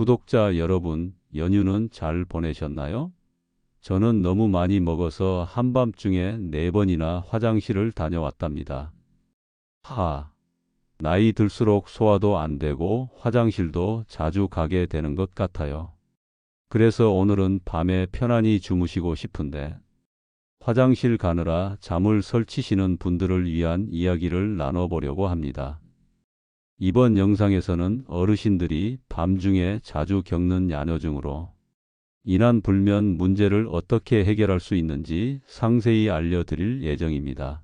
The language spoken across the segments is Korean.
구독자 여러분, 연휴는 잘 보내셨나요? 저는 너무 많이 먹어서 한밤중에 4번이나 화장실을 다녀왔답니다. 나이 들수록 소화도 안 되고 화장실도 자주 가게 되는 것 같아요. 그래서 오늘은 밤에 편안히 주무시고 싶은데 화장실 가느라 잠을 설치시는 분들을 위한 이야기를 나눠보려고 합니다. 이번 영상에서는 어르신들이 밤중에 자주 겪는 야뇨증으로 인한 불면 문제를 어떻게 해결할 수 있는지 상세히 알려드릴 예정입니다.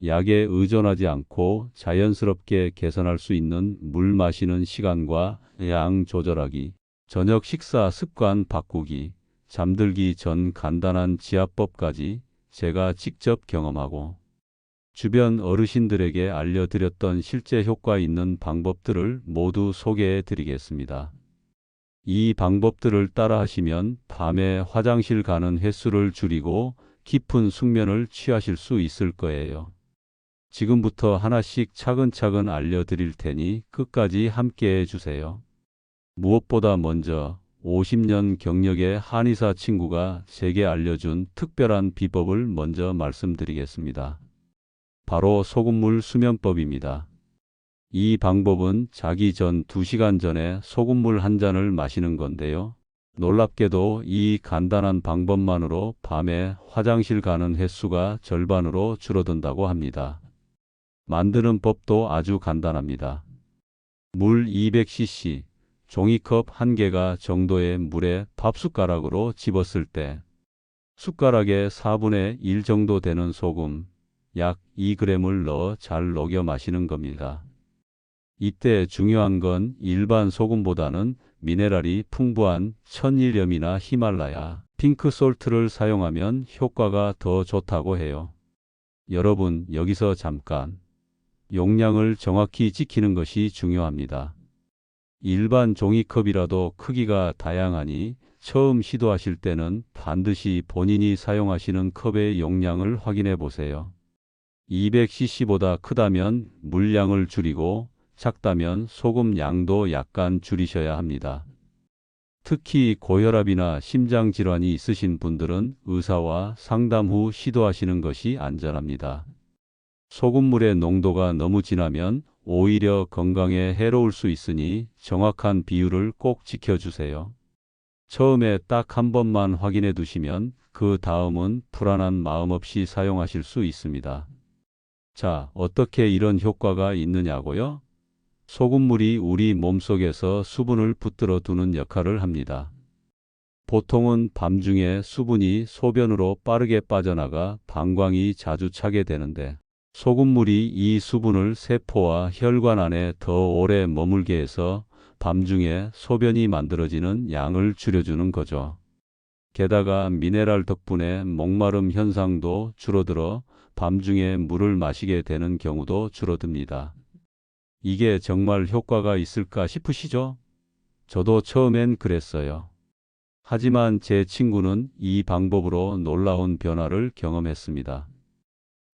약에 의존하지 않고 자연스럽게 개선할 수 있는 물 마시는 시간과 양 조절하기, 저녁 식사 습관 바꾸기, 잠들기 전 간단한 지압법까지 제가 직접 경험하고 주변 어르신들에게 알려드렸던 실제 효과 있는 방법들을 모두 소개해 드리겠습니다. 이 방법들을 따라 하시면 밤에 화장실 가는 횟수를 줄이고 깊은 숙면을 취하실 수 있을 거예요. 지금부터 하나씩 차근차근 알려드릴 테니 끝까지 함께 해주세요. 무엇보다 먼저 50년 경력의 한의사 친구가 제게 알려준 특별한 비법을 먼저 말씀드리겠습니다. 바로 소금물 수면법입니다. 이 방법은 자기 전 2시간 전에 소금물 한 잔을 마시는 건데요. 놀랍게도 이 간단한 방법만으로 밤에 화장실 가는 횟수가 절반으로 줄어든다고 합니다. 만드는 법도 아주 간단합니다. 물 200cc, 종이컵 1개가 정도의 물에 밥숟가락으로 집었을 때 숟가락의 4분의 1 정도 되는 소금, 약 2g을 넣어 잘 녹여 마시는 겁니다. 이때 중요한 건 일반 소금보다는 미네랄이 풍부한 천일염이나 히말라야, 핑크솔트를 사용하면 효과가 더 좋다고 해요. 여러분, 여기서 잠깐 용량을 정확히 지키는 것이 중요합니다. 일반 종이컵이라도 크기가 다양하니 처음 시도하실 때는 반드시 본인이 사용하시는 컵의 용량을 확인해 보세요. 200cc보다 크다면 물량을 줄이고 작다면 소금 양도 약간 줄이셔야 합니다. 특히 고혈압이나 심장질환이 있으신 분들은 의사와 상담 후 시도하시는 것이 안전합니다. 소금물의 농도가 너무 진하면 오히려 건강에 해로울 수 있으니 정확한 비율을 꼭 지켜주세요. 처음에 딱 한 번만 확인해 두시면 그 다음은 불안한 마음 없이 사용하실 수 있습니다. 자, 어떻게 이런 효과가 있느냐고요? 소금물이 우리 몸속에서 수분을 붙들어 두는 역할을 합니다. 보통은 밤중에 수분이 소변으로 빠르게 빠져나가 방광이 자주 차게 되는데 소금물이 이 수분을 세포와 혈관 안에 더 오래 머물게 해서 밤중에 소변이 만들어지는 양을 줄여주는 거죠. 게다가 미네랄 덕분에 목마름 현상도 줄어들어 밤중에 물을 마시게 되는 경우도 줄어듭니다. 이게 정말 효과가 있을까 싶으시죠? 저도 처음엔 그랬어요. 하지만 제 친구는 이 방법으로 놀라운 변화를 경험했습니다.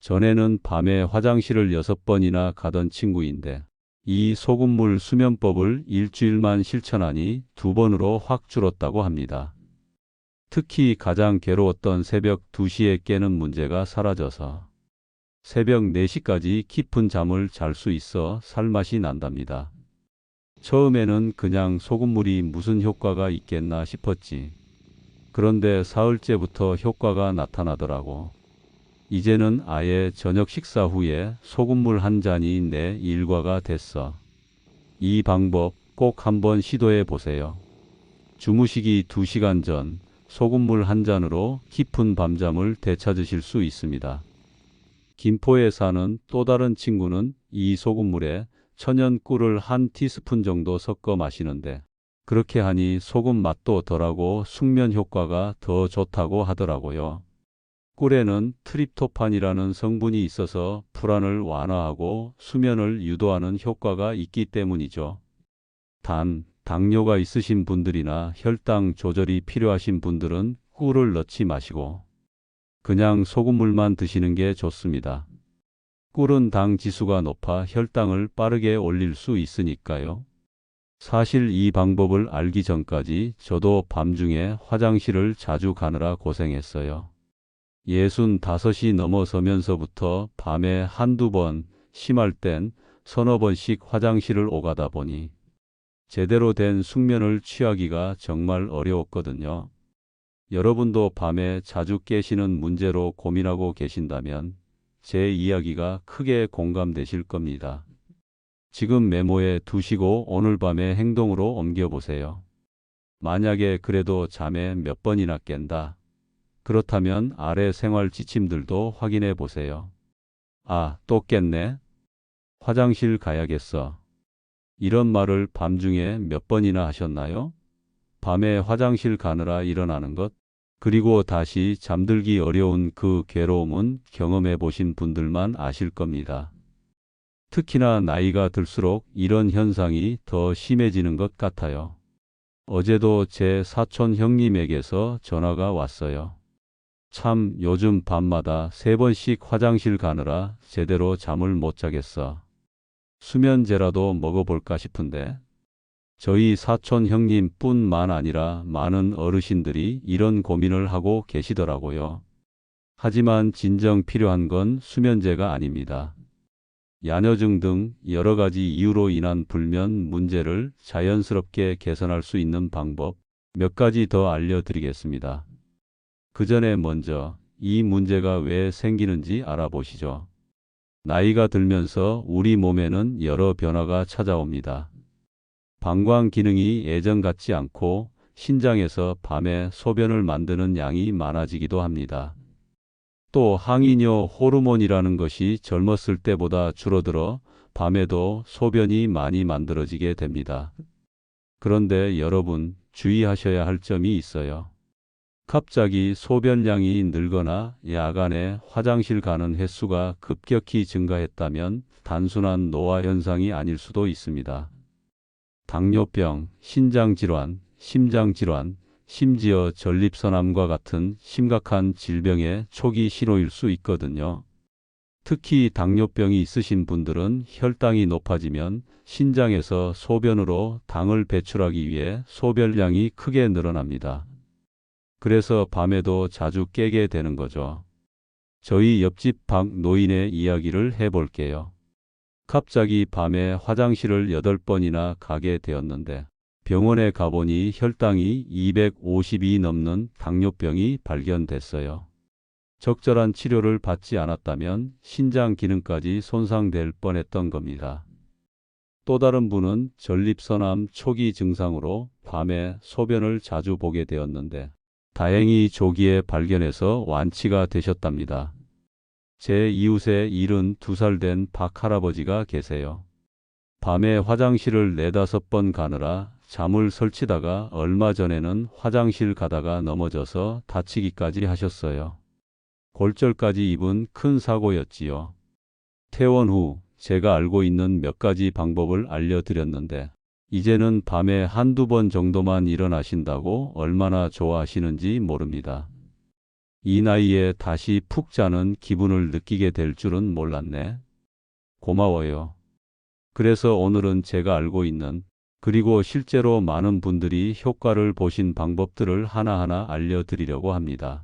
전에는 밤에 화장실을 6번이나 가던 친구인데 이 소금물 수면법을 일주일만 실천하니 2번으로 확 줄었다고 합니다. 특히 가장 괴로웠던 새벽 2시에 깨는 문제가 사라져서 새벽 4시까지 깊은 잠을 잘 수 있어 살맛이 난답니다. 처음에는 그냥 소금물이 무슨 효과가 있겠나 싶었지. 그런데 사흘째부터 효과가 나타나더라고. 이제는 아예 저녁 식사 후에 소금물 한 잔이 내 일과가 됐어. 이 방법 꼭 한번 시도해 보세요. 주무시기 2시간 전 소금물 한 잔으로 깊은 밤잠을 되찾으실 수 있습니다. 김포에 사는 또 다른 친구는 이 소금물에 천연 꿀을 1티스푼 정도 섞어 마시는데 그렇게 하니 소금 맛도 덜하고 숙면 효과가 더 좋다고 하더라고요. 꿀에는 트립토판이라는 성분이 있어서 불안을 완화하고 수면을 유도하는 효과가 있기 때문이죠. 단, 당뇨가 있으신 분들이나 혈당 조절이 필요하신 분들은 꿀을 넣지 마시고 그냥 소금물만 드시는 게 좋습니다. 꿀은 당 지수가 높아 혈당을 빠르게 올릴 수 있으니까요. 사실 이 방법을 알기 전까지 저도 밤중에 화장실을 자주 가느라 고생했어요. 65이 넘어서면서부터 밤에 한두 번, 심할 땐 서너 번씩 화장실을 오가다 보니 제대로 된 숙면을 취하기가 정말 어려웠거든요. 여러분도 밤에 자주 깨시는 문제로 고민하고 계신다면 제 이야기가 크게 공감되실 겁니다. 지금 메모에 두시고 오늘 밤의 행동으로 옮겨보세요. 만약에 그래도 잠에 몇 번이나 깬다. 그렇다면 아래 생활 지침들도 확인해 보세요. 아, 또 깼네. 화장실 가야겠어. 이런 말을 밤중에 몇 번이나 하셨나요? 밤에 화장실 가느라 일어나는 것, 그리고 다시 잠들기 어려운 그 괴로움은 경험해 보신 분들만 아실 겁니다. 특히나 나이가 들수록 이런 현상이 더 심해지는 것 같아요. 어제도 제 사촌 형님에게서 전화가 왔어요. 참, 요즘 밤마다 3번씩 화장실 가느라 제대로 잠을 못 자겠어. 수면제라도 먹어볼까 싶은데. 저희 사촌 형님뿐만 아니라 많은 어르신들이 이런 고민을 하고 계시더라고요. 하지만 진정 필요한 건 수면제가 아닙니다. 야뇨증 등 여러 가지 이유로 인한 불면 문제를 자연스럽게 개선할 수 있는 방법 몇 가지 더 알려드리겠습니다. 그 전에 먼저 이 문제가 왜 생기는지 알아보시죠. 나이가 들면서 우리 몸에는 여러 변화가 찾아옵니다. 방광 기능이 예전 같지 않고 신장에서 밤에 소변을 만드는 양이 많아지기도 합니다. 또 항이뇨 호르몬이라는 것이 젊었을 때보다 줄어들어 밤에도 소변이 많이 만들어지게 됩니다. 그런데 여러분 주의하셔야 할 점이 있어요. 갑자기 소변량이 늘거나 야간에 화장실 가는 횟수가 급격히 증가했다면 단순한 노화 현상이 아닐 수도 있습니다. 당뇨병, 신장질환, 심장질환, 심지어 전립선암과 같은 심각한 질병의 초기 신호일 수 있거든요. 특히 당뇨병이 있으신 분들은 혈당이 높아지면 신장에서 소변으로 당을 배출하기 위해 소변량이 크게 늘어납니다. 그래서 밤에도 자주 깨게 되는 거죠. 저희 옆집 박 노인의 이야기를 해볼게요. 갑자기 밤에 화장실을 8번이나 가게 되었는데 병원에 가보니 혈당이 250이 넘는 당뇨병이 발견됐어요. 적절한 치료를 받지 않았다면 신장 기능까지 손상될 뻔했던 겁니다. 또 다른 분은 전립선암 초기 증상으로 밤에 소변을 자주 보게 되었는데 다행히 조기에 발견해서 완치가 되셨답니다. 제 이웃에 72살 된 박 할아버지가 계세요. 밤에 화장실을 4~5번 가느라 잠을 설치다가 얼마 전에는 화장실 가다가 넘어져서 다치기까지 하셨어요. 골절까지 입은 큰 사고였지요. 퇴원 후 제가 알고 있는 몇 가지 방법을 알려드렸는데 이제는 밤에 한두 번 정도만 일어나신다고 얼마나 좋아하시는지 모릅니다. 이 나이에 다시 푹 자는 기분을 느끼게 될 줄은 몰랐네. 고마워요. 그래서 오늘은 제가 알고 있는 그리고 실제로 많은 분들이 효과를 보신 방법들을 하나하나 알려드리려고 합니다.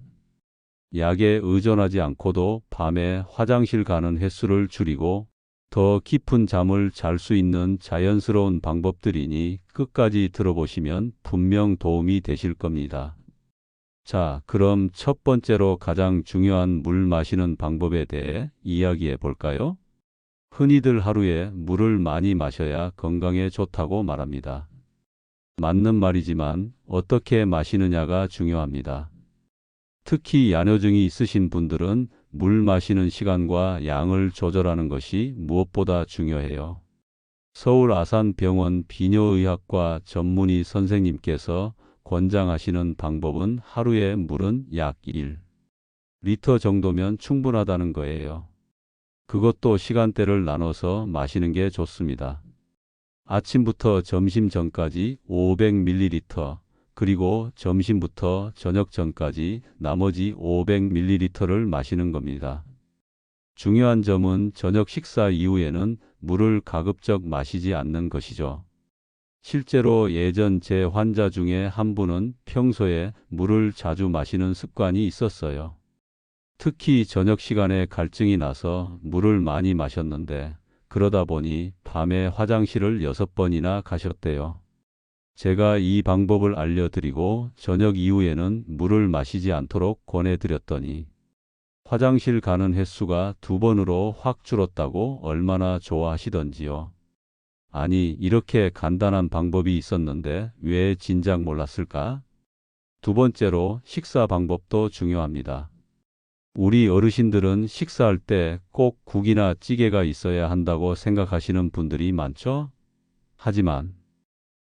약에 의존하지 않고도 밤에 화장실 가는 횟수를 줄이고 더 깊은 잠을 잘 수 있는 자연스러운 방법들이니 끝까지 들어보시면 분명 도움이 되실 겁니다. 자, 그럼 첫 번째로 가장 중요한 물 마시는 방법에 대해 이야기해 볼까요? 흔히들 하루에 물을 많이 마셔야 건강에 좋다고 말합니다. 맞는 말이지만 어떻게 마시느냐가 중요합니다. 특히 야뇨증이 있으신 분들은 물 마시는 시간과 양을 조절하는 것이 무엇보다 중요해요. 서울 아산병원 비뇨의학과 전문의 선생님께서 권장하시는 방법은 하루에 물은 약 1리터 정도면 충분하다는 거예요. 그것도 시간대를 나눠서 마시는 게 좋습니다. 아침부터 점심 전까지 500ml, 그리고 점심부터 저녁 전까지 나머지 500ml를 마시는 겁니다. 중요한 점은 저녁 식사 이후에는 물을 가급적 마시지 않는 것이죠. 실제로 예전 제 환자 중에 한 분은 평소에 물을 자주 마시는 습관이 있었어요. 특히 저녁 시간에 갈증이 나서 물을 많이 마셨는데 그러다 보니 밤에 화장실을 6번이나 가셨대요. 제가 이 방법을 알려드리고 저녁 이후에는 물을 마시지 않도록 권해드렸더니 화장실 가는 횟수가 2번으로 확 줄었다고 얼마나 좋아하시던지요. 아니, 이렇게 간단한 방법이 있었는데 왜 진작 몰랐을까? 두 번째로 식사 방법도 중요합니다. 우리 어르신들은 식사할 때 꼭 국이나 찌개가 있어야 한다고 생각하시는 분들이 많죠? 하지만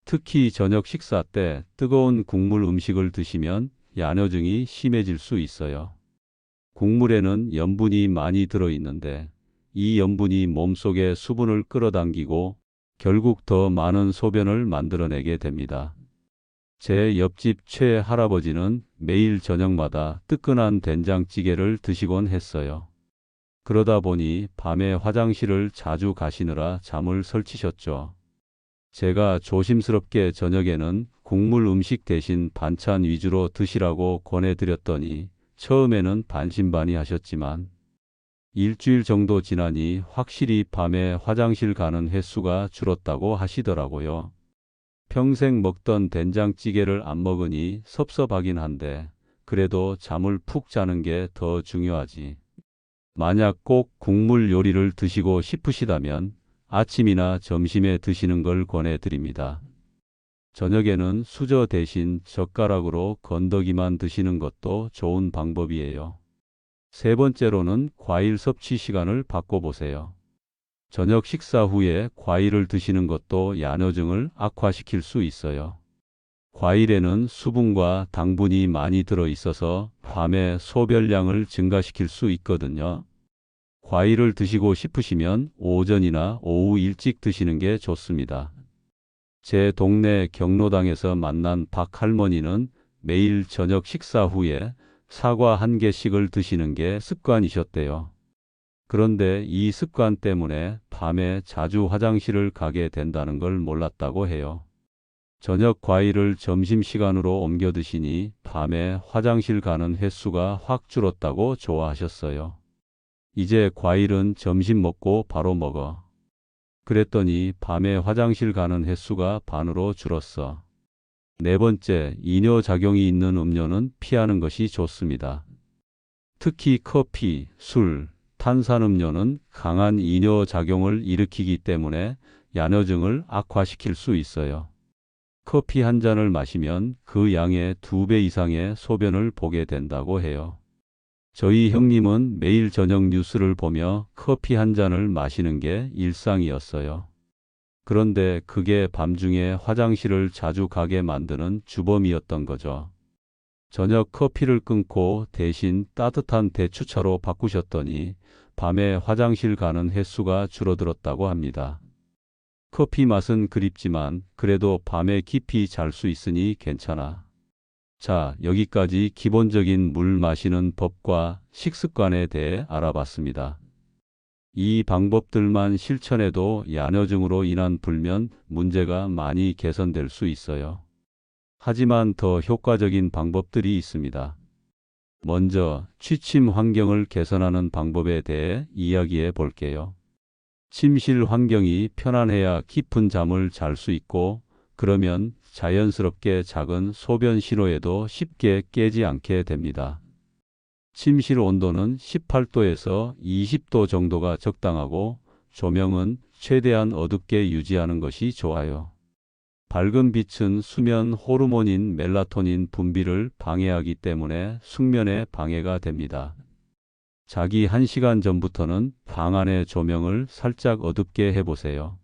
특히 저녁 식사 때 뜨거운 국물 음식을 드시면 야뇨증이 심해질 수 있어요. 국물에는 염분이 많이 들어있는데 이 염분이 몸속에 수분을 끌어당기고 결국 더 많은 소변을 만들어내게 됩니다. 제 옆집 최 할아버지는 매일 저녁마다 뜨끈한 된장찌개를 드시곤 했어요. 그러다 보니 밤에 화장실을 자주 가시느라 잠을 설치셨죠. 제가 조심스럽게 저녁에는 국물 음식 대신 반찬 위주로 드시라고 권해드렸더니 처음에는 반신반의 하셨지만 일주일 정도 지나니 확실히 밤에 화장실 가는 횟수가 줄었다고 하시더라고요. 평생 먹던 된장찌개를 안 먹으니 섭섭하긴 한데 그래도 잠을 푹 자는 게 더 중요하지. 만약 꼭 국물 요리를 드시고 싶으시다면 아침이나 점심에 드시는 걸 권해드립니다. 저녁에는 수저 대신 젓가락으로 건더기만 드시는 것도 좋은 방법이에요. 세 번째로는 과일 섭취 시간을 바꿔보세요. 저녁 식사 후에 과일을 드시는 것도 야뇨증을 악화시킬 수 있어요. 과일에는 수분과 당분이 많이 들어있어서 밤에 소변량을 증가시킬 수 있거든요. 과일을 드시고 싶으시면 오전이나 오후 일찍 드시는 게 좋습니다. 제 동네 경로당에서 만난 박 할머니는 매일 저녁 식사 후에 사과 1개씩을 드시는 게 습관이셨대요. 그런데 이 습관 때문에 밤에 자주 화장실을 가게 된다는 걸 몰랐다고 해요. 저녁 과일을 점심시간으로 옮겨 드시니 밤에 화장실 가는 횟수가 확 줄었다고 좋아하셨어요. 이제 과일은 점심 먹고 바로 먹어. 그랬더니 밤에 화장실 가는 횟수가 반으로 줄었어. 네 번째, 이뇨작용이 있는 음료는 피하는 것이 좋습니다. 특히 커피, 술, 탄산음료는 강한 이뇨작용을 일으키기 때문에 야뇨증을 악화시킬 수 있어요. 커피 한 잔을 마시면 그 양의 2배 이상의 소변을 보게 된다고 해요. 저희 형님은 매일 저녁 뉴스를 보며 커피 한 잔을 마시는 게 일상이었어요. 그런데 그게 밤중에 화장실을 자주 가게 만드는 주범이었던 거죠. 저녁 커피를 끊고 대신 따뜻한 대추차로 바꾸셨더니 밤에 화장실 가는 횟수가 줄어들었다고 합니다. 커피 맛은 그립지만 그래도 밤에 깊이 잘 수 있으니 괜찮아. 자, 여기까지 기본적인 물 마시는 법과 식습관에 대해 알아봤습니다. 이 방법들만 실천해도 야뇨증으로 인한 불면 문제가 많이 개선될 수 있어요. 하지만 더 효과적인 방법들이 있습니다. 먼저 취침 환경을 개선하는 방법에 대해 이야기해 볼게요. 침실 환경이 편안해야 깊은 잠을 잘 수 있고 그러면 자연스럽게 작은 소변 신호에도 쉽게 깨지 않게 됩니다. 침실 온도는 18도에서 20도 정도가 적당하고 조명은 최대한 어둡게 유지하는 것이 좋아요. 밝은 빛은 수면 호르몬인 멜라토닌 분비를 방해하기 때문에 숙면에 방해가 됩니다. 자기 1시간 전부터는 방 안의 조명을 살짝 어둡게 해보세요.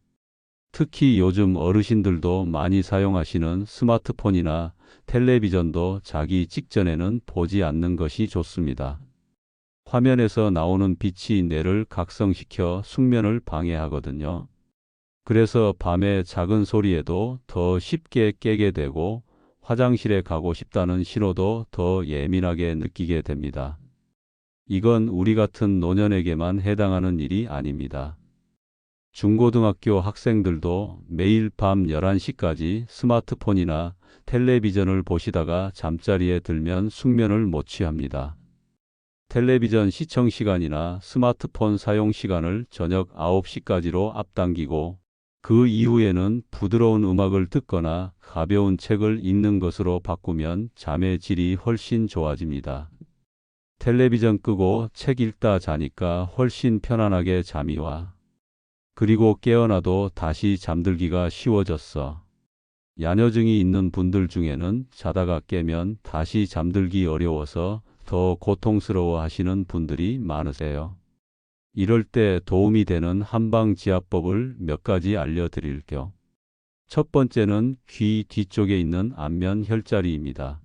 특히 요즘 어르신들도 많이 사용하시는 스마트폰이나 텔레비전도 자기 직전에는 보지 않는 것이 좋습니다. 화면에서 나오는 빛이 뇌를 각성시켜 숙면을 방해하거든요. 그래서 밤에 작은 소리에도 더 쉽게 깨게 되고 화장실에 가고 싶다는 신호도 더 예민하게 느끼게 됩니다. 이건 우리 같은 노년에게만 해당하는 일이 아닙니다. 중고등학교 학생들도 매일 밤 11시까지 스마트폰이나 텔레비전을 보시다가 잠자리에 들면 숙면을 못 취합니다. 텔레비전 시청 시간이나 스마트폰 사용 시간을 저녁 9시까지로 앞당기고 그 이후에는 부드러운 음악을 듣거나 가벼운 책을 읽는 것으로 바꾸면 잠의 질이 훨씬 좋아집니다. 텔레비전 끄고 책 읽다 자니까 훨씬 편안하게 잠이 와. 그리고 깨어나도 다시 잠들기가 쉬워졌어. 야뇨증이 있는 분들 중에는 자다가 깨면 다시 잠들기 어려워서 더 고통스러워 하시는 분들이 많으세요. 이럴 때 도움이 되는 한방지압법을 몇 가지 알려드릴게요. 첫 번째는 귀 뒤쪽에 있는 안면 혈자리입니다.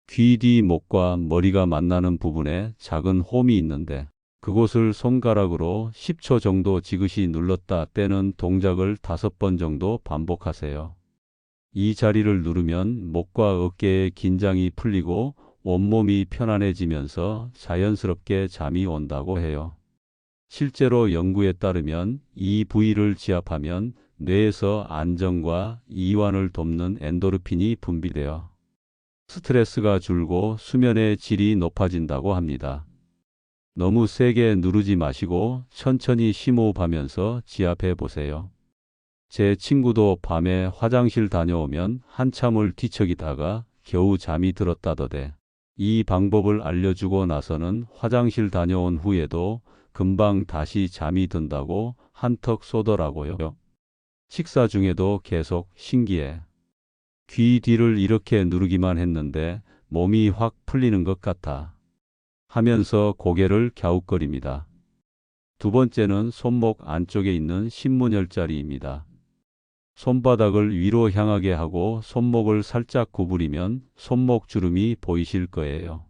귀 뒤 목과 머리가 만나는 부분에 작은 홈이 있는데 그곳을 손가락으로 10초 정도 지그시 눌렀다 떼는 동작을 5번 정도 반복하세요. 이 자리를 누르면 목과 어깨의 긴장이 풀리고 온몸이 편안해지면서 자연스럽게 잠이 온다고 해요. 실제로 연구에 따르면 이 부위를 지압하면 뇌에서 안정과 이완을 돕는 엔도르핀이 분비되어 스트레스가 줄고 수면의 질이 높아진다고 합니다. 너무 세게 누르지 마시고 천천히 심호흡하면서 지압해 보세요. 제 친구도 밤에 화장실 다녀오면 한참을 뒤척이다가 겨우 잠이 들었다더대. 이 방법을 알려주고 나서는 화장실 다녀온 후에도 금방 다시 잠이 든다고 한턱 쏘더라고요. 식사 중에도 계속 신기해. 귀 뒤를 이렇게 누르기만 했는데 몸이 확 풀리는 것 같아. 하면서 고개를 갸웃거립니다. 두 번째는 손목 안쪽에 있는 신문혈자리입니다. 손바닥을 위로 향하게 하고 손목을 살짝 구부리면 손목 주름이 보이실 거예요.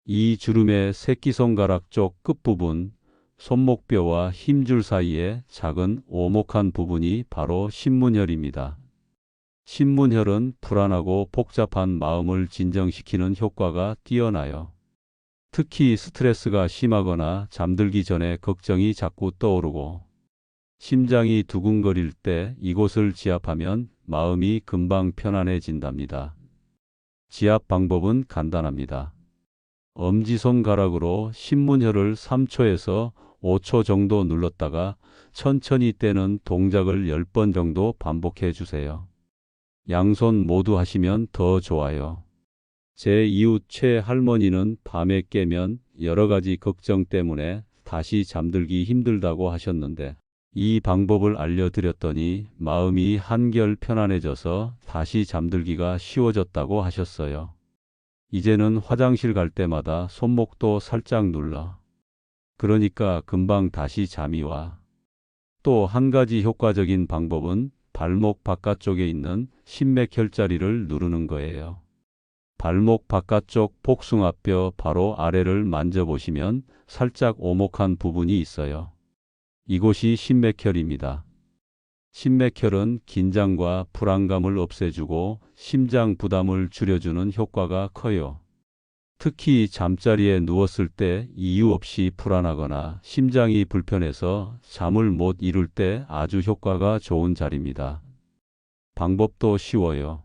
이 주름의 새끼손가락 쪽 끝부분, 손목뼈와 힘줄 사이에 작은 오목한 부분이 바로 신문혈입니다. 신문혈은 불안하고 복잡한 마음을 진정시키는 효과가 뛰어나요. 특히 스트레스가 심하거나 잠들기 전에 걱정이 자꾸 떠오르고 심장이 두근거릴 때 이곳을 지압하면 마음이 금방 편안해진답니다. 지압 방법은 간단합니다. 엄지손가락으로 신문혈을 3초에서 5초 정도 눌렀다가 천천히 떼는 동작을 10번 정도 반복해 주세요. 양손 모두 하시면 더 좋아요. 제 이웃 최 할머니는 밤에 깨면 여러 가지 걱정 때문에 다시 잠들기 힘들다고 하셨는데 이 방법을 알려드렸더니 마음이 한결 편안해져서 다시 잠들기가 쉬워졌다고 하셨어요. 이제는 화장실 갈 때마다 손목도 살짝 눌러. 그러니까 금방 다시 잠이 와. 또 한 가지 효과적인 방법은 발목 바깥쪽에 있는 신맥혈자리를 누르는 거예요. 발목 바깥쪽 복숭아뼈 바로 아래를 만져보시면 살짝 오목한 부분이 있어요. 이곳이 신맥혈입니다. 신맥혈은 긴장과 불안감을 없애주고 심장 부담을 줄여주는 효과가 커요. 특히 잠자리에 누웠을 때 이유 없이 불안하거나 심장이 불편해서 잠을 못 이룰 때 아주 효과가 좋은 자리입니다. 방법도 쉬워요.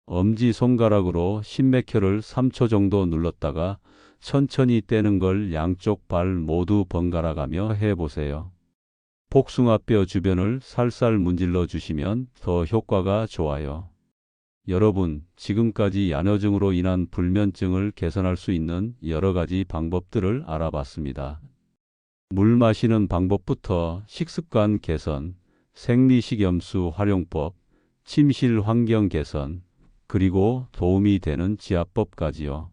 엄지손가락으로 신맥혈을 3초 정도 눌렀다가 천천히 떼는 걸 양쪽 발 모두 번갈아 가며 해보세요. 복숭아뼈 주변을 살살 문질러 주시면 더 효과가 좋아요. 여러분, 지금까지 야뇨증으로 인한 불면증을 개선할 수 있는 여러 가지 방법들을 알아봤습니다. 물 마시는 방법부터 식습관 개선, 생리식염수 활용법, 침실 환경 개선, 그리고 도움이 되는 지압법까지요.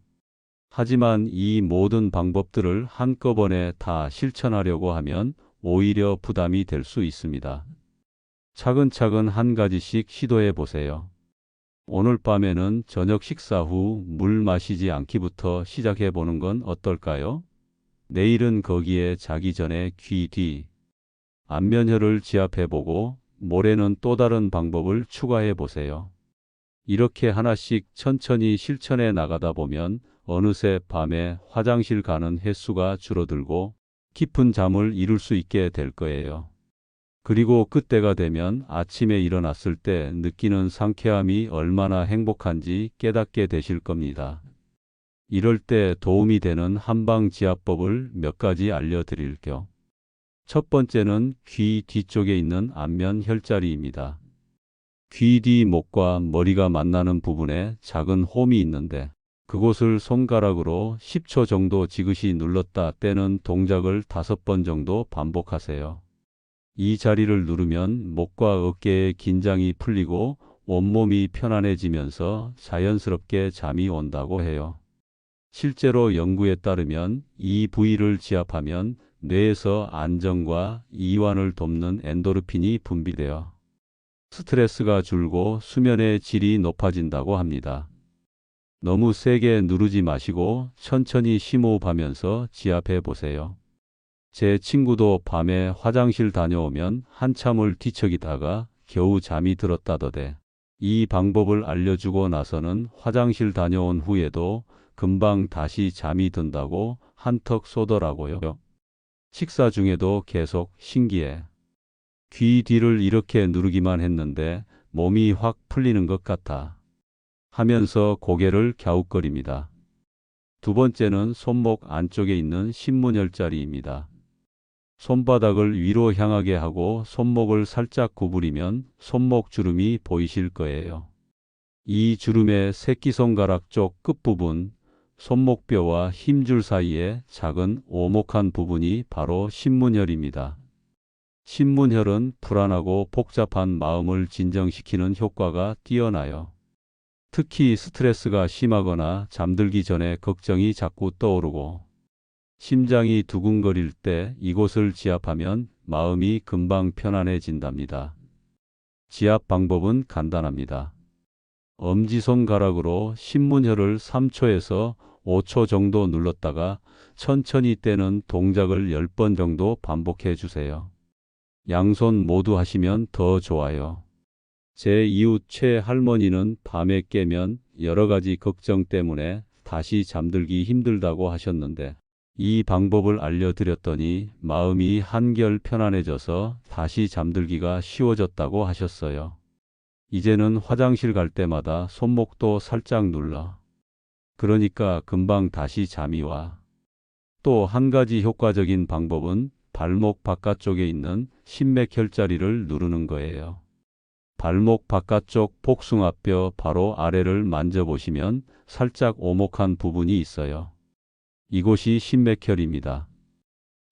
하지만 이 모든 방법들을 한꺼번에 다 실천하려고 하면 오히려 부담이 될 수 있습니다. 차근차근 한 가지씩 시도해 보세요. 오늘 밤에는 저녁 식사 후 물 마시지 않기부터 시작해 보는 건 어떨까요? 내일은 거기에 자기 전에 귀 뒤, 안면혈을 지압해 보고 모레는 또 다른 방법을 추가해 보세요. 이렇게 하나씩 천천히 실천해 나가다 보면 어느새 밤에 화장실 가는 횟수가 줄어들고 깊은 잠을 이룰 수 있게 될 거예요. 그리고 그때가 되면 아침에 일어났을 때 느끼는 상쾌함이 얼마나 행복한지 깨닫게 되실 겁니다. 이럴 때 도움이 되는 한방지압법을 몇 가지 알려드릴게요. 첫 번째는 귀 뒤쪽에 있는 안면 혈자리입니다. 귀 뒤 목과 머리가 만나는 부분에 작은 홈이 있는데 그곳을 손가락으로 10초 정도 지그시 눌렀다 떼는 동작을 5번 정도 반복하세요. 이 자리를 누르면 목과 어깨의 긴장이 풀리고 온몸이 편안해지면서 자연스럽게 잠이 온다고 해요. 실제로 연구에 따르면 이 부위를 지압하면 뇌에서 안정과 이완을 돕는 엔도르핀이 분비되어 스트레스가 줄고 수면의 질이 높아진다고 합니다. 너무 세게 누르지 마시고 천천히 심호흡하면서 지압해 보세요. 제 친구도 밤에 화장실 다녀오면 한참을 뒤척이다가 겨우 잠이 들었다더대. 이 방법을 알려주고 나서는 화장실 다녀온 후에도 금방 다시 잠이 든다고 한턱 쏘더라고요. 식사 중에도 계속 신기해. 귀 뒤를 이렇게 누르기만 했는데 몸이 확 풀리는 것 같아 하면서 고개를 갸웃거립니다. 두 번째는 손목 안쪽에 있는 신문혈자리입니다. 손바닥을 위로 향하게 하고 손목을 살짝 구부리면 손목 주름이 보이실 거예요. 이 주름의 새끼손가락 쪽 끝부분, 손목뼈와 힘줄 사이에 작은 오목한 부분이 바로 신문혈입니다. 신문혈은 불안하고 복잡한 마음을 진정시키는 효과가 뛰어나요. 특히 스트레스가 심하거나 잠들기 전에 걱정이 자꾸 떠오르고 심장이 두근거릴 때 이곳을 지압하면 마음이 금방 편안해진답니다. 지압 방법은 간단합니다. 엄지손가락으로 신문혈을 3초에서 5초 정도 눌렀다가 천천히 떼는 동작을 10번 정도 반복해 주세요. 양손 모두 하시면 더 좋아요. 제 이웃 최 할머니는 밤에 깨면 여러 가지 걱정 때문에 다시 잠들기 힘들다고 하셨는데 이 방법을 알려드렸더니 마음이 한결 편안해져서 다시 잠들기가 쉬워졌다고 하셨어요. 이제는 화장실 갈 때마다 손목도 살짝 눌러. 그러니까 금방 다시 잠이 와. 또 한 가지 효과적인 방법은 발목 바깥쪽에 있는 신맥혈자리를 누르는 거예요. 발목 바깥쪽 복숭아뼈 바로 아래를 만져보시면 살짝 오목한 부분이 있어요. 이곳이 신맥혈입니다.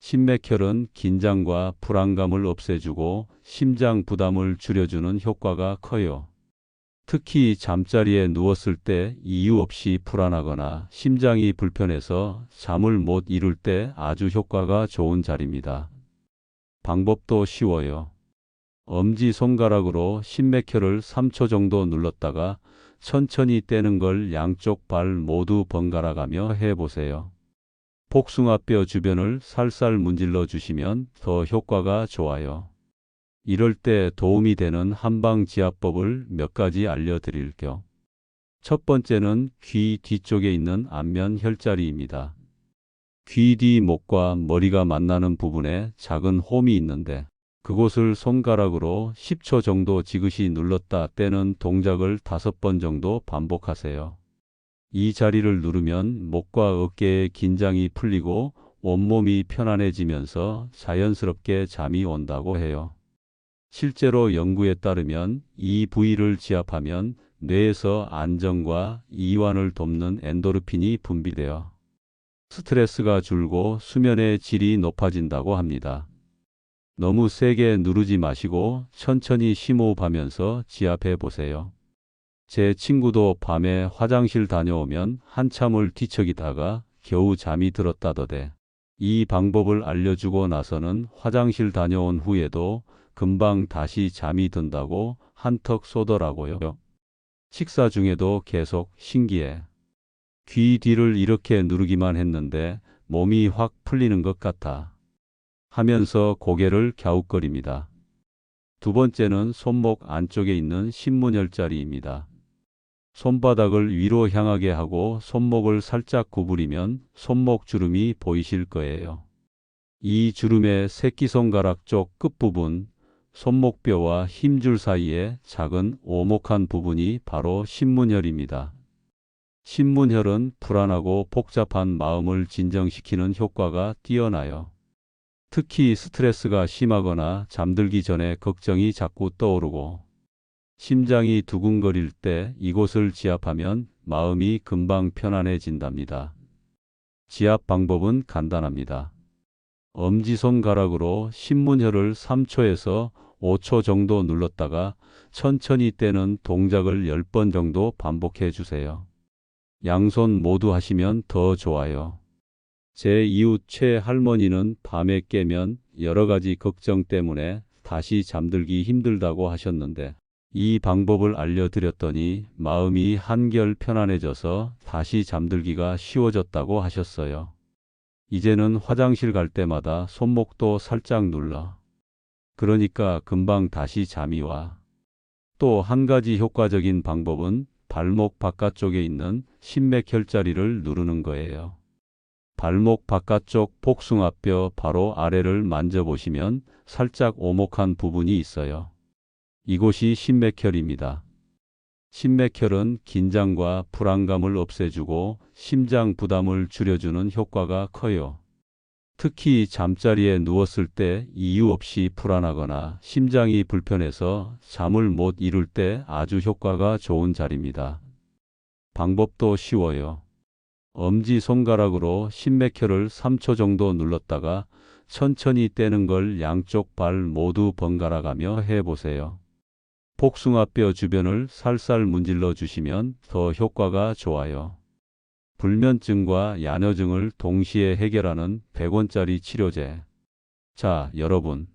신맥혈은 긴장과 불안감을 없애주고 심장 부담을 줄여주는 효과가 커요. 특히 잠자리에 누웠을 때 이유 없이 불안하거나 심장이 불편해서 잠을 못 이룰 때 아주 효과가 좋은 자리입니다. 방법도 쉬워요. 엄지손가락으로 신맥혈을 3초 정도 눌렀다가 천천히 떼는 걸 양쪽 발 모두 번갈아 가며 해보세요. 복숭아뼈 주변을 살살 문질러 주시면 더 효과가 좋아요. 이럴 때 도움이 되는 한방지압법을 몇 가지 알려드릴게요. 첫 번째는 귀 뒤쪽에 있는 안면 혈자리입니다. 귀 뒤 목과 머리가 만나는 부분에 작은 홈이 있는데 그곳을 손가락으로 10초 정도 지그시 눌렀다 떼는 동작을 5번 정도 반복하세요. 이 자리를 누르면 목과 어깨의 긴장이 풀리고 온몸이 편안해지면서 자연스럽게 잠이 온다고 해요. 실제로 연구에 따르면 이 부위를 지압하면 뇌에서 안정과 이완을 돕는 엔도르핀이 분비되어 스트레스가 줄고 수면의 질이 높아진다고 합니다. 너무 세게 누르지 마시고 천천히 심호흡하면서 지압해 보세요. 제 친구도 밤에 화장실 다녀오면 한참을 뒤척이다가 겨우 잠이 들었다더대. 이 방법을 알려주고 나서는 화장실 다녀온 후에도 금방 다시 잠이 든다고 한턱 쏘더라고요. 식사 중에도 계속 신기해. 귀 뒤를 이렇게 누르기만 했는데 몸이 확 풀리는 것 같아 하면서 고개를 갸웃거립니다. 두 번째는 손목 안쪽에 있는 신문혈자리입니다. 손바닥을 위로 향하게 하고 손목을 살짝 구부리면 손목 주름이 보이실 거예요. 이 주름의 새끼손가락 쪽 끝부분, 손목뼈와 힘줄 사이에 작은 오목한 부분이 바로 신문혈입니다. 신문혈은 불안하고 복잡한 마음을 진정시키는 효과가 뛰어나요. 특히 스트레스가 심하거나 잠들기 전에 걱정이 자꾸 떠오르고 심장이 두근거릴 때 이곳을 지압하면 마음이 금방 편안해진답니다. 지압 방법은 간단합니다. 엄지손가락으로 신문혈을 3초에서 5초 정도 눌렀다가 천천히 떼는 동작을 10번 정도 반복해 주세요. 양손 모두 하시면 더 좋아요. 제 이웃 최 할머니는 밤에 깨면 여러 가지 걱정 때문에 다시 잠들기 힘들다고 하셨는데 이 방법을 알려드렸더니 마음이 한결 편안해져서 다시 잠들기가 쉬워졌다고 하셨어요. 이제는 화장실 갈 때마다 손목도 살짝 눌러. 그러니까 금방 다시 잠이 와. 또 한 가지 효과적인 방법은 발목 바깥쪽에 있는 신맥혈자리를 누르는 거예요. 발목 바깥쪽 복숭아뼈 바로 아래를 만져보시면 살짝 오목한 부분이 있어요. 이곳이 신맥혈입니다. 신맥혈은 긴장과 불안감을 없애주고 심장 부담을 줄여주는 효과가 커요. 특히 잠자리에 누웠을 때 이유 없이 불안하거나 심장이 불편해서 잠을 못 이룰 때 아주 효과가 좋은 자리입니다. 방법도 쉬워요. 엄지손가락으로 신맥혈을 3초 정도 눌렀다가 천천히 떼는 걸 양쪽 발 모두 번갈아 가며 해보세요. 복숭아뼈 주변을 살살 문질러 주시면 더 효과가 좋아요. 불면증과 야뇨증을 동시에 해결하는 100원짜리 치료제. 자, 여러분.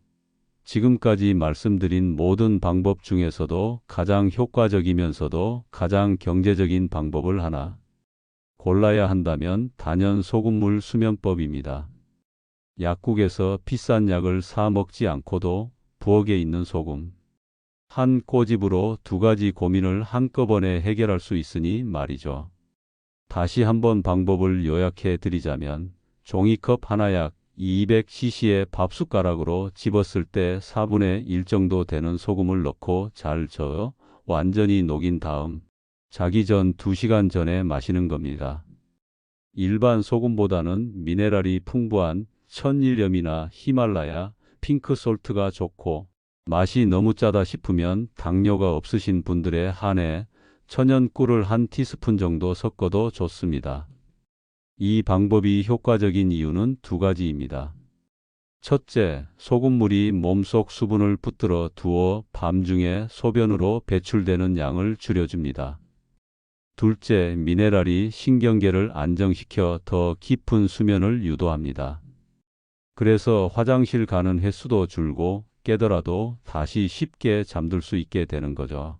지금까지 말씀드린 모든 방법 중에서도 가장 효과적이면서도 가장 경제적인 방법을 하나 골라야 한다면 단연 소금물 수면법입니다. 약국에서 비싼 약을 사 먹지 않고도 부엌에 있는 소금 한 꼬집으로 두 가지 고민을 한꺼번에 해결할 수 있으니 말이죠. 다시 한번 방법을 요약해 드리자면 종이컵 하나약 200cc의 밥숟가락으로 집었을 때 4분의 1 정도 되는 소금을 넣고 잘 저어 완전히 녹인 다음 자기 전 2시간 전에 마시는 겁니다. 일반 소금보다는 미네랄이 풍부한 천일염이나 히말라야 핑크솔트가 좋고 맛이 너무 짜다 싶으면 당뇨가 없으신 분들에 한해 천연 꿀을 한 티스푼 정도 섞어도 좋습니다. 이 방법이 효과적인 이유는 두 가지입니다. 첫째, 소금물이 몸속 수분을 붙들어 두어 밤중에 소변으로 배출되는 양을 줄여줍니다. 둘째, 미네랄이 신경계를 안정시켜 더 깊은 수면을 유도합니다. 그래서 화장실 가는 횟수도 줄고 깨더라도 다시 쉽게 잠들 수 있게 되는 거죠.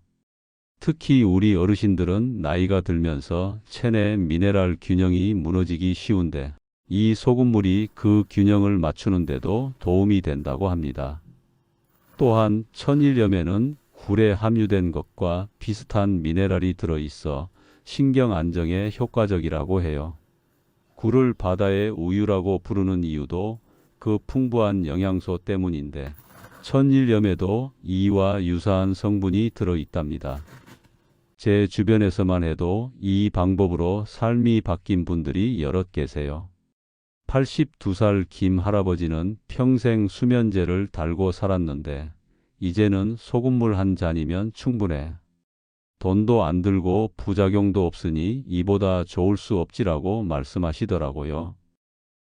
특히 우리 어르신들은 나이가 들면서 체내 미네랄 균형이 무너지기 쉬운데 이 소금물이 그 균형을 맞추는데도 도움이 된다고 합니다. 또한 천일염에는 굴에 함유된 것과 비슷한 미네랄이 들어있어 신경 안정에 효과적이라고 해요. 굴을 바다의 우유라고 부르는 이유도 그 풍부한 영양소 때문인데 천일염에도 이와 유사한 성분이 들어있답니다. 제 주변에서만 해도 이 방법으로 삶이 바뀐 분들이 여럿 계세요. 82살 김 할아버지는 평생 수면제를 달고 살았는데 이제는 소금물 한 잔이면 충분해. 돈도 안 들고 부작용도 없으니 이보다 좋을 수 없지라고 말씀하시더라고요.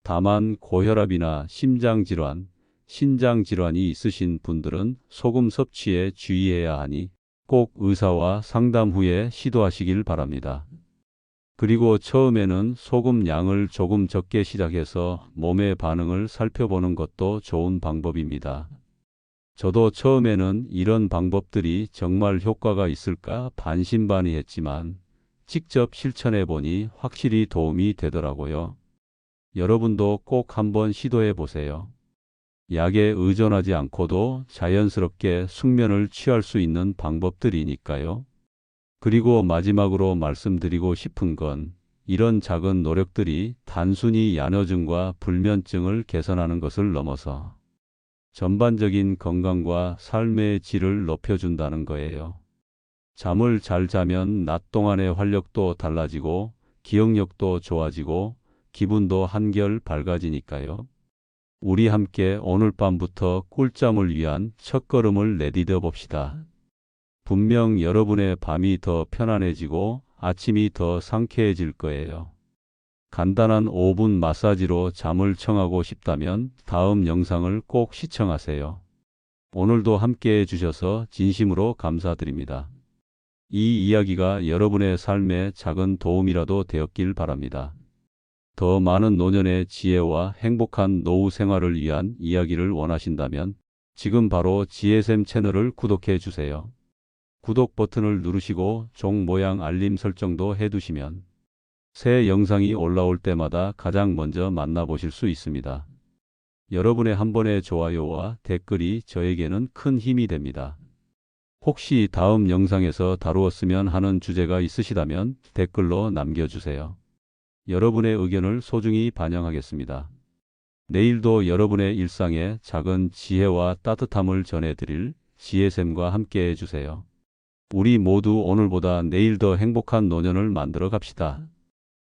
다만 고혈압이나 심장질환, 신장질환이 있으신 분들은 소금 섭취에 주의해야 하니 꼭 의사와 상담 후에 시도하시길 바랍니다. 그리고 처음에는 소금 양을 조금 적게 시작해서 몸의 반응을 살펴보는 것도 좋은 방법입니다. 저도 처음에는 이런 방법들이 정말 효과가 있을까 반신반의했지만 직접 실천해 보니 확실히 도움이 되더라고요. 여러분도 꼭 한번 시도해 보세요. 약에 의존하지 않고도 자연스럽게 숙면을 취할 수 있는 방법들이니까요. 그리고 마지막으로 말씀드리고 싶은 건 이런 작은 노력들이 단순히 야뇨증과 불면증을 개선하는 것을 넘어서 전반적인 건강과 삶의 질을 높여준다는 거예요. 잠을 잘 자면 낮 동안의 활력도 달라지고 기억력도 좋아지고 기분도 한결 밝아지니까요. 우리 함께 오늘 밤부터 꿀잠을 위한 첫걸음을 내디뎌 봅시다. 분명 여러분의 밤이 더 편안해지고 아침이 더 상쾌해질 거예요. 간단한 5분 마사지로 잠을 청하고 싶다면 다음 영상을 꼭 시청하세요. 오늘도 함께 해주셔서 진심으로 감사드립니다. 이 이야기가 여러분의 삶에 작은 도움이라도 되었길 바랍니다. 더 많은 노년의 지혜와 행복한 노후 생활을 위한 이야기를 원하신다면 지금 바로 지혜샘 채널을 구독해 주세요. 구독 버튼을 누르시고 종 모양 알림 설정도 해두시면 새 영상이 올라올 때마다 가장 먼저 만나보실 수 있습니다. 여러분의 한 번의 좋아요와 댓글이 저에게는 큰 힘이 됩니다. 혹시 다음 영상에서 다루었으면 하는 주제가 있으시다면 댓글로 남겨주세요. 여러분의 의견을 소중히 반영하겠습니다. 내일도 여러분의 일상에 작은 지혜와 따뜻함을 전해드릴 지혜샘과 함께 해주세요. 우리 모두 오늘보다 내일 더 행복한 노년을 만들어 갑시다.